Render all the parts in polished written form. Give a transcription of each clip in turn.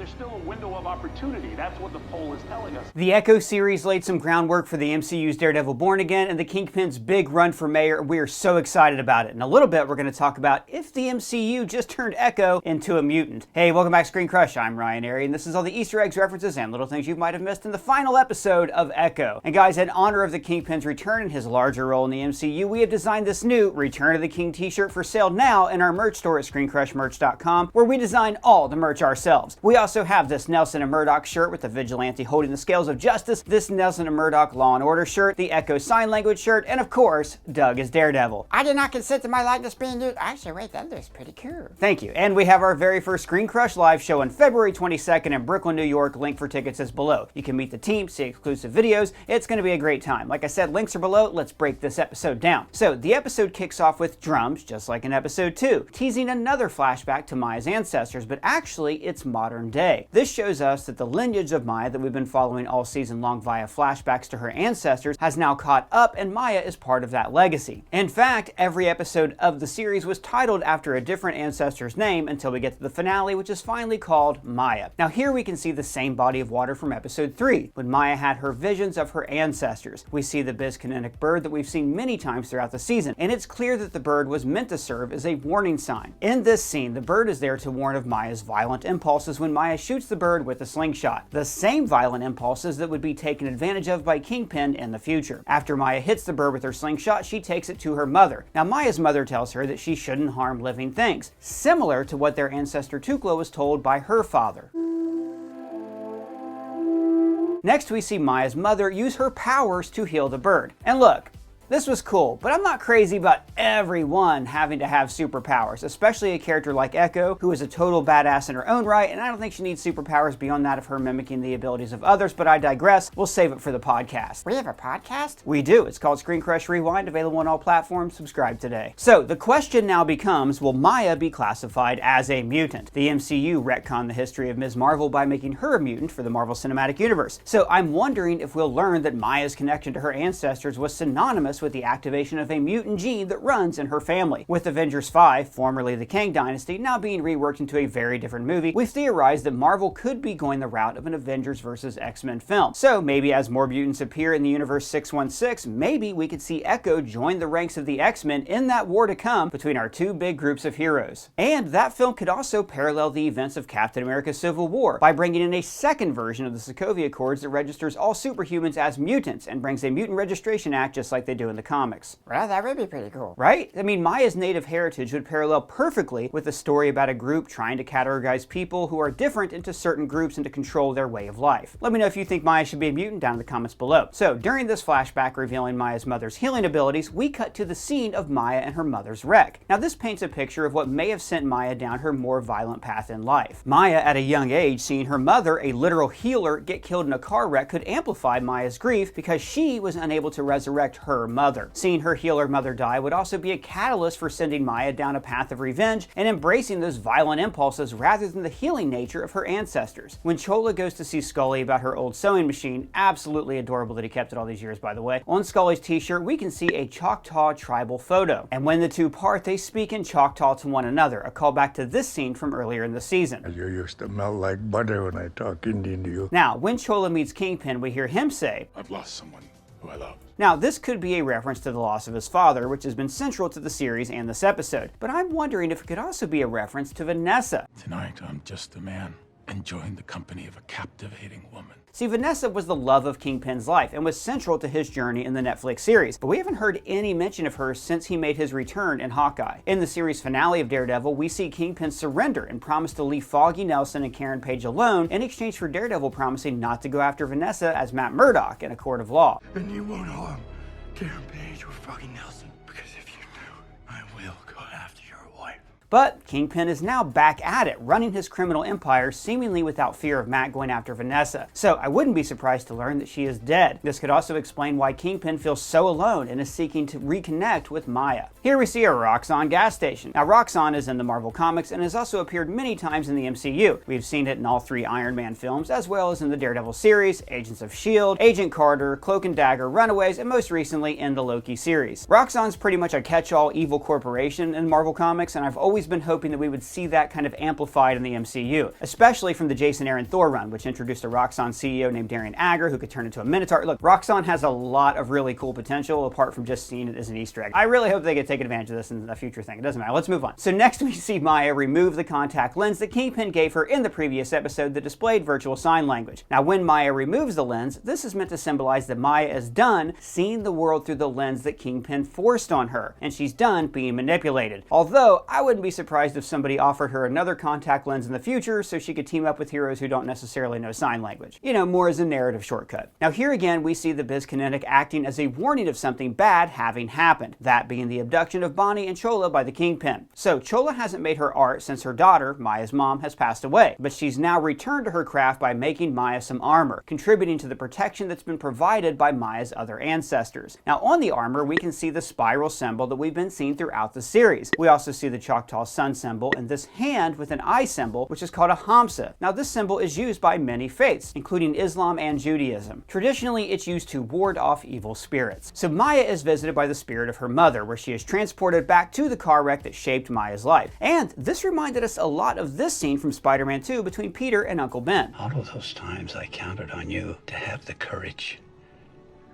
there's still a window of opportunity. That's what the poll is telling us. The Echo series laid some groundwork for the MCU's Daredevil Born Again and the Kingpin's big run for mayor. We are so excited about it. In a little bit, we're going to talk about if the MCU just turned Echo into a mutant. Hey, welcome back to ScreenCrush. I'm Ryan Airy, and this is all the Easter eggs, references, and little things you might have missed in the final episode of Echo. And guys, in honor of the Kingpin's return and his larger role in the MCU, we have designed this new Return of the King t-shirt for sale now in our merch store at ScreenCrushMerch.com, where we design all the merch ourselves. We also have this Nelson and Murdoch shirt with the vigilante holding the scales of justice, this Nelson and Murdoch Law and Order shirt, the Echo Sign Language shirt, and of course, Doug as Daredevil. I did not consent to my likeness being used. Actually, wait, that looks pretty cool. Thank you. And we have our very first ScreenCrush live show on February 22nd in Brooklyn, New York. Link for tickets is below. You can meet the team, see exclusive videos. It's going to be a great time. Like I said, links are below. Let's break this episode down. So the episode kicks off with drums, just like in episode 2, teasing another flashback to Maya's ancestors, but actually it's modern day. This shows us that the lineage of Maya that we've been following all season long via flashbacks to her ancestors has now caught up, and Maya is part of that legacy. In fact, every episode of the series was titled after a different ancestor's name until we get to the finale, which is finally called Maya. Now here we can see the same body of water from episode 3, when Maya had her visions of her ancestors. We see the bisconnectic bird that we've seen many times throughout the season, and it's clear that the bird was meant to serve as a warning sign. In this scene, the bird is there to warn of Maya's violent impulses when Maya shoots the bird with a slingshot. The same violent impulses that would be taken advantage of by Kingpin in the future. After Maya hits the bird with her slingshot, she takes it to her mother. Now Maya's mother tells her that she shouldn't harm living things, similar to what their ancestor Tukla was told by her father. Next, we see Maya's mother use her powers to heal the bird. And look, this was cool, but I'm not crazy about everyone having to have superpowers, especially a character like Echo, who is a total badass in her own right, and I don't think she needs superpowers beyond that of her mimicking the abilities of others, but I digress. We'll save it for the podcast. We have a podcast? We do. It's called ScreenCrush Rewind, available on all platforms. Subscribe today. So the question now becomes, will Maya be classified as a mutant? The MCU retconned the history of Ms. Marvel by making her a mutant for the Marvel Cinematic Universe. So I'm wondering if we'll learn that Maya's connection to her ancestors was synonymous with the activation of a mutant gene that runs in her family. With Avengers 5, formerly the Kang Dynasty, now being reworked into a very different movie, we've theorized that Marvel could be going the route of an Avengers vs. X-Men film. So maybe as more mutants appear in the Universe 616, maybe we could see Echo join the ranks of the X-Men in that war to come between our two big groups of heroes. And that film could also parallel the events of Captain America Civil War by bringing in a second version of the Sokovia Accords that registers all superhumans as mutants and brings a Mutant Registration Act just like they do in the comics. Well, that would be pretty cool. Right? I mean, Maya's native heritage would parallel perfectly with a story about a group trying to categorize people who are different into certain groups and to control their way of life. Let me know if you think Maya should be a mutant down in the comments below. So, during this flashback revealing Maya's mother's healing abilities, we cut to the scene of Maya and her mother's wreck. Now, this paints a picture of what may have sent Maya down her more violent path in life. Maya, at a young age, seeing her mother, a literal healer, get killed in a car wreck could amplify Maya's grief because she was unable to resurrect her mother. Seeing her healer mother die would also be a catalyst for sending Maya down a path of revenge and embracing those violent impulses rather than the healing nature of her ancestors. When Chola goes to see Scully about her old sewing machine, absolutely adorable that he kept it all these years by the way, on Scully's t-shirt we can see a Choctaw tribal photo. And when the two part, they speak in Choctaw to one another, a callback to this scene from earlier in the season. You used to melt like butter when I talk Indian to you. Now, when Chola meets Kingpin, we hear him say, I've lost someone who I love. Now, this could be a reference to the loss of his father, which has been central to the series and this episode, but I'm wondering if it could also be a reference to Vanessa. Tonight, I'm just a man, enjoying the company of a captivating woman. See, Vanessa was the love of Kingpin's life and was central to his journey in the Netflix series, but we haven't heard any mention of her since he made his return in Hawkeye. In the series finale of Daredevil, we see Kingpin surrender and promise to leave Foggy Nelson and Karen Page alone in exchange for Daredevil promising not to go after Vanessa as Matt Murdock in a court of law. And you won't harm Karen Page or Foggy Nelson, because if you do, I will go after your wife. But Kingpin is now back at it, running his criminal empire seemingly without fear of Matt going after Vanessa. So I wouldn't be surprised to learn that she is dead. This could also explain why Kingpin feels so alone and is seeking to reconnect with Maya. Here we see a Roxxon gas station. Now Roxxon is in the Marvel Comics and has also appeared many times in the MCU. We've seen it in all 3 Iron Man films, as well as in the Daredevil series, Agents of S.H.I.E.L.D., Agent Carter, Cloak and Dagger, Runaways, and most recently in the Loki series. Roxxon's pretty much a catch-all evil corporation in Marvel Comics, and I've always always been hoping that we would see that kind of amplified in the MCU, especially from the Jason Aaron Thor run, which introduced a Roxxon CEO named Darian Agger who could turn into a Minotaur. Look, Roxxon has a lot of really cool potential apart from just seeing it as an Easter egg. I really hope they get taken advantage of this in a future thing. It doesn't matter. Let's move on. So next we see Maya remove the contact lens that Kingpin gave her in the previous episode that displayed virtual sign language. Now when Maya removes the lens, this is meant to symbolize that Maya is done seeing the world through the lens that Kingpin forced on her, and she's done being manipulated. Although, I wouldn't be surprised if somebody offered her another contact lens in the future so she could team up with heroes who don't necessarily know sign language. You know, more as a narrative shortcut. Now here again, we see the BizKinetic acting as a warning of something bad having happened, that being the abduction of Bonnie and Chola by the Kingpin. So Chola hasn't made her art since her daughter, Maya's mom, has passed away, but she's now returned to her craft by making Maya some armor, contributing to the protection that's been provided by Maya's other ancestors. Now on the armor, we can see the spiral symbol that we've been seeing throughout the series. We also see the Choctaw sun symbol and this hand with an eye symbol, which is called a Hamsa. Now this symbol is used by many faiths, including Islam and Judaism. Traditionally, it's used to ward off evil spirits. So Maya is visited by the spirit of her mother, where she is transported back to the car wreck that shaped Maya's life. And this reminded us a lot of this scene from Spider-Man 2 between Peter and Uncle Ben. All of those times I counted on you to have the courage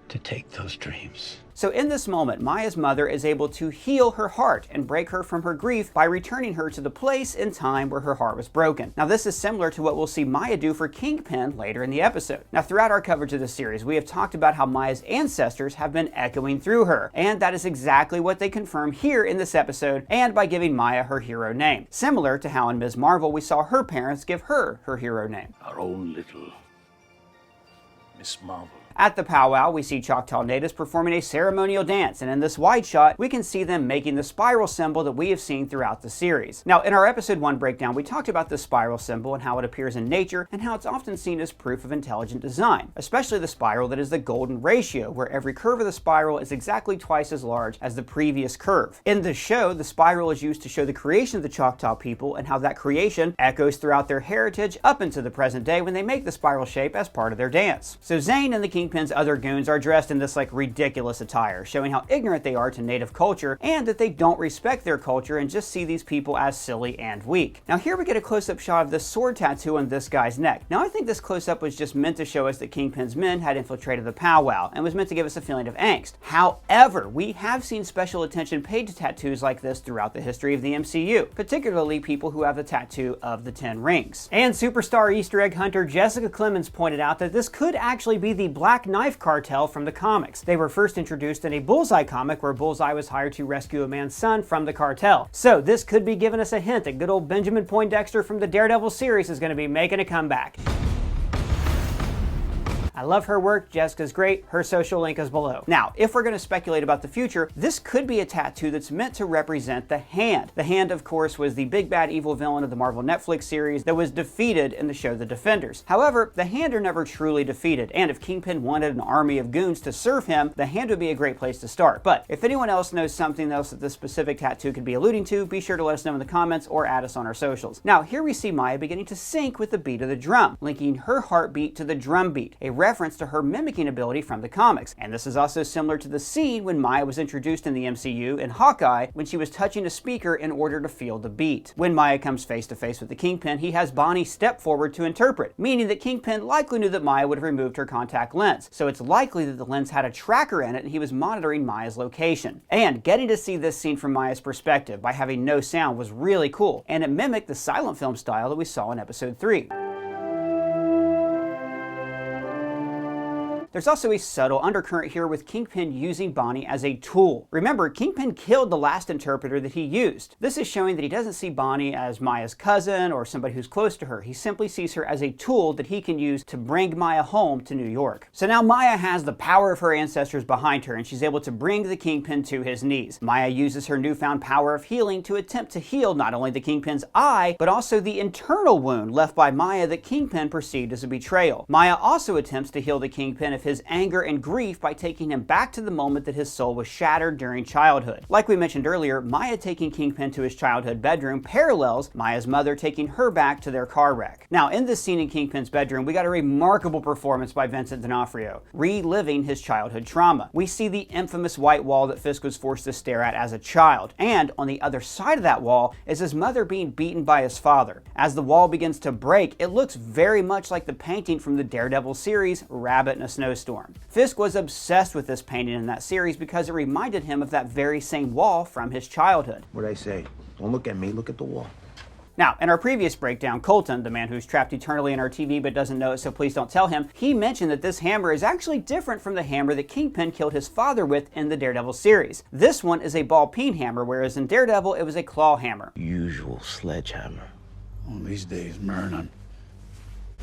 to take those dreams. So in this moment, Maya's mother is able to heal her heart and break her from her grief by returning her to the place and time where her heart was broken. Now this is similar to what we'll see Maya do for Kingpin later in the episode. Now throughout our coverage of this series, we have talked about how Maya's ancestors have been echoing through her, and that is exactly what they confirm here in this episode and by giving Maya her hero name. Similar to how in Ms. Marvel we saw her parents give her her hero name. Our own little Miss Marvel. At the powwow, we see Choctaw natives performing a ceremonial dance, and in this wide shot, we can see them making the spiral symbol that we have seen throughout the series. Now, in our episode 1 breakdown, we talked about the spiral symbol and how it appears in nature, and how it's often seen as proof of intelligent design, especially the spiral that is the golden ratio, where every curve of the spiral is exactly twice as large as the previous curve. In the show, the spiral is used to show the creation of the Choctaw people and how that creation echoes throughout their heritage up into the present day when they make the spiral shape as part of their dance. So Zane and the Kingpin's other goons are dressed in this ridiculous attire, showing how ignorant they are to native culture and that they don't respect their culture and just see these people as silly and weak. Now here we get a close-up shot of the sword tattoo on this guy's neck. Now I think this close-up was just meant to show us that Kingpin's men had infiltrated the powwow and was meant to give us a feeling of angst. However, we have seen special attention paid to tattoos like this throughout the history of the MCU, particularly people who have the tattoo of the 10 rings. And superstar Easter egg hunter Jessica Clemens pointed out that this could actually be the Black Knife cartel from the comics. They were first introduced in a Bullseye comic where Bullseye was hired to rescue a man's son from the cartel. So this could be giving us a hint that good old Benjamin Poindexter from the Daredevil series is going to be making a comeback. I love her work, Jessica's great, her social link is below. Now, if we're going to speculate about the future, this could be a tattoo that's meant to represent the Hand. The Hand, of course, was the big bad evil villain of the Marvel Netflix series that was defeated in the show The Defenders. However, the Hand are never truly defeated, and if Kingpin wanted an army of goons to serve him, the Hand would be a great place to start. But if anyone else knows something else that this specific tattoo could be alluding to, be sure to let us know in the comments or add us on our socials. Now, here we see Maya beginning to sync with the beat of the drum, linking her heartbeat to the drum beat, a reference to her mimicking ability from the comics. And this is also similar to the scene when Maya was introduced in the MCU in Hawkeye when she was touching a speaker in order to feel the beat. When Maya comes face to face with the Kingpin, he has Bonnie step forward to interpret, meaning that Kingpin likely knew that Maya would have removed her contact lens. So it's likely that the lens had a tracker in it and he was monitoring Maya's location. And getting to see this scene from Maya's perspective by having no sound was really cool, and it mimicked the silent film style that we saw in episode 3. There's also a subtle undercurrent here with Kingpin using Bonnie as a tool. Remember, Kingpin killed the last interpreter that he used. This is showing that he doesn't see Bonnie as Maya's cousin or somebody who's close to her. He simply sees her as a tool that he can use to bring Maya home to New York. So now Maya has the power of her ancestors behind her and she's able to bring the Kingpin to his knees. Maya uses her newfound power of healing to attempt to heal not only the Kingpin's eye, but also the internal wound left by Maya that Kingpin perceived as a betrayal. Maya also attempts to heal the Kingpin of his anger and grief by taking him back to the moment that his soul was shattered during childhood. Like we mentioned earlier, Maya taking Kingpin to his childhood bedroom parallels Maya's mother taking her back to their car wreck. Now, in this scene in Kingpin's bedroom, we got a remarkable performance by Vincent D'Onofrio, reliving his childhood trauma. We see the infamous white wall that Fisk was forced to stare at as a child, and on the other side of that wall is his mother being beaten by his father. As the wall begins to break, it looks very much like the painting from the Daredevil series, Rabbit in a Snowstorm. Fisk was obsessed with this painting in that series because it reminded him of that very same wall from his childhood. What'd I say? Don't look at me, look at the wall. Now, in our previous breakdown, Colton, the man who's trapped eternally in our TV but doesn't know it, so please don't tell him, he mentioned that this hammer is actually different from the hammer that Kingpin killed his father with in the Daredevil series. This one is a ball-peen hammer, whereas in Daredevil it was a claw hammer. Usual sledgehammer. One of these days, Myrna,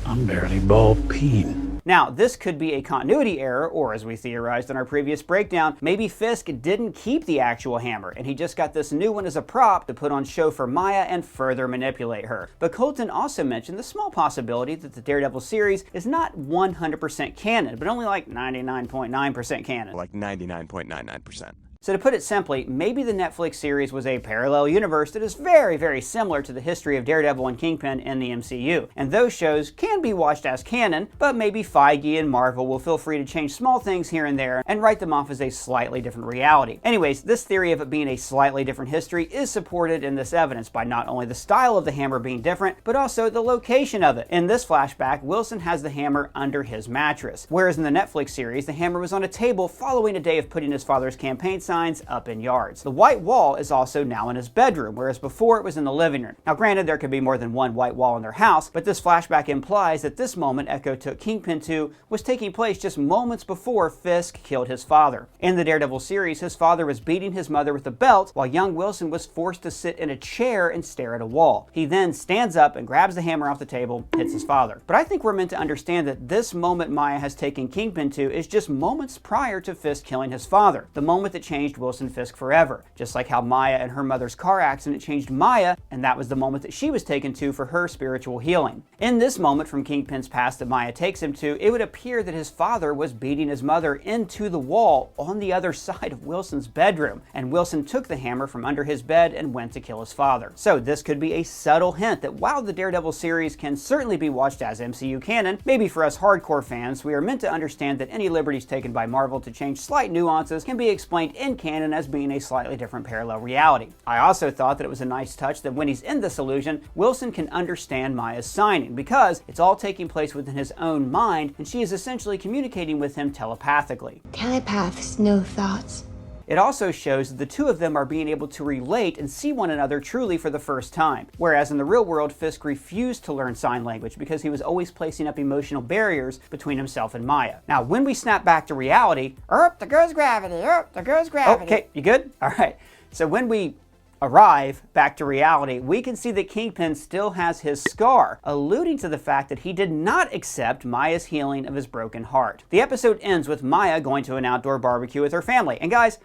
I'm barely ball-peen. Now, this could be a continuity error, or as we theorized in our previous breakdown, maybe Fisk didn't keep the actual hammer, and he just got this new one as a prop to put on show for Maya and further manipulate her. But Colton also mentioned the small possibility that the Daredevil series is not 100% canon, but only like 99.9% canon. Like 99.99%. So to put it simply, maybe the Netflix series was a parallel universe that is very, very similar to the history of Daredevil and Kingpin in the MCU. And those shows can be watched as canon, but maybe Feige and Marvel will feel free to change small things here and there and write them off as a slightly different reality. Anyways, this theory of it being a slightly different history is supported in this evidence by not only the style of the hammer being different, but also the location of it. In this flashback, Wilson has the hammer under his mattress, whereas in the Netflix series, the hammer was on a table following a day of putting his father's campaign signs up in yards. The white wall is also now in his bedroom, whereas before it was in the living room. Now granted, there could be more than one white wall in their house, but this flashback implies that this moment Echo took Kingpin to was taking place just moments before Fisk killed his father. In the Daredevil series, his father was beating his mother with a belt while young Wilson was forced to sit in a chair and stare at a wall. He then stands up and grabs the hammer off the table, hits his father. But I think we're meant to understand that this moment Maya has taken Kingpin to is just moments prior to Fisk killing his father, the moment that changed Wilson Fisk forever, just like how Maya and her mother's car accident changed Maya, and that was the moment that she was taken to for her spiritual healing. In this moment from Kingpin's past that Maya takes him to, it would appear that his father was beating his mother into the wall on the other side of Wilson's bedroom, and Wilson took the hammer from under his bed and went to kill his father. So this could be a subtle hint that while the Daredevil series can certainly be watched as MCU canon, maybe for us hardcore fans, we are meant to understand that any liberties taken by Marvel to change slight nuances can be explained in canon as being a slightly different parallel reality. I also thought that it was a nice touch that when he's in this illusion, Wilson can understand Maya's signing, because it's all taking place within his own mind, and she is essentially communicating with him telepathically. Telepaths know thoughts. It also shows that the two of them are being able to relate and see one another truly for the first time, whereas in the real world, Fisk refused to learn sign language because he was always placing up emotional barriers between himself and Maya. Now, when we snap back to reality, There goes gravity. There goes gravity. okay, you good? All right. So when we arrive back to reality, we can see that Kingpin still has his scar, alluding to the fact that he did not accept Maya's healing of his broken heart. The episode ends with Maya going to an outdoor barbecue with her family. And guys,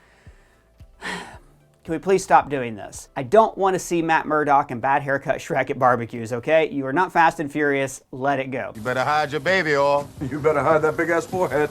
can we please stop doing this? I don't want to see Matt Murdock and bad haircut Shrek at barbecues, okay? You are not Fast and Furious. Let it go. You better hide your baby oil. You better hide that big ass forehead.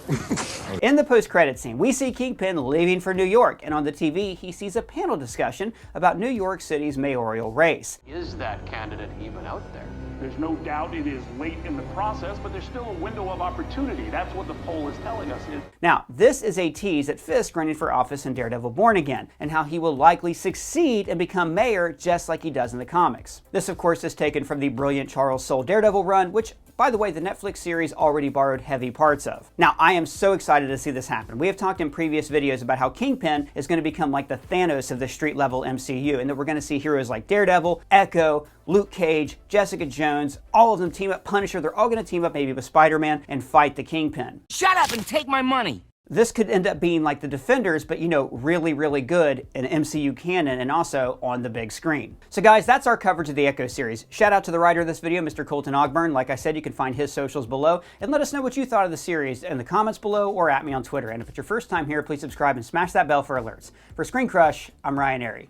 In the post-credit scene, we see Kingpin leaving for New York, and on the TV, he sees a panel discussion about New York City's mayoral race. Is that candidate even out there? There's no doubt it is late in the process, but there's still a window of opportunity. That's what the poll is telling us. Now, this is a tease at Fisk running for office in Daredevil Born Again, and how he will likely succeed and become mayor just like he does in the comics. This, of course, is taken from the brilliant Charles Soule Daredevil run, which, by the way, the Netflix series already borrowed heavy parts of. Now, I am so excited to see this happen. We have talked in previous videos about how Kingpin is going to become like the Thanos of the street-level MCU, and that we're going to see heroes like Daredevil, Echo, Luke Cage, Jessica Jones, all of them team up, Punisher, they're all going to team up maybe with Spider-Man and fight the Kingpin. Shut up and take my money! This could end up being like the Defenders, but really, really good in MCU canon and also on the big screen. So guys, that's our coverage of the Echo series. Shout out to the writer of this video, Mr. Colton Ogburn. Like I said, you can find his socials below, and let us know what you thought of the series in the comments below or at me on Twitter. And if it's your first time here, please subscribe and smash that bell for alerts. For ScreenCrush, I'm Ryan Airy.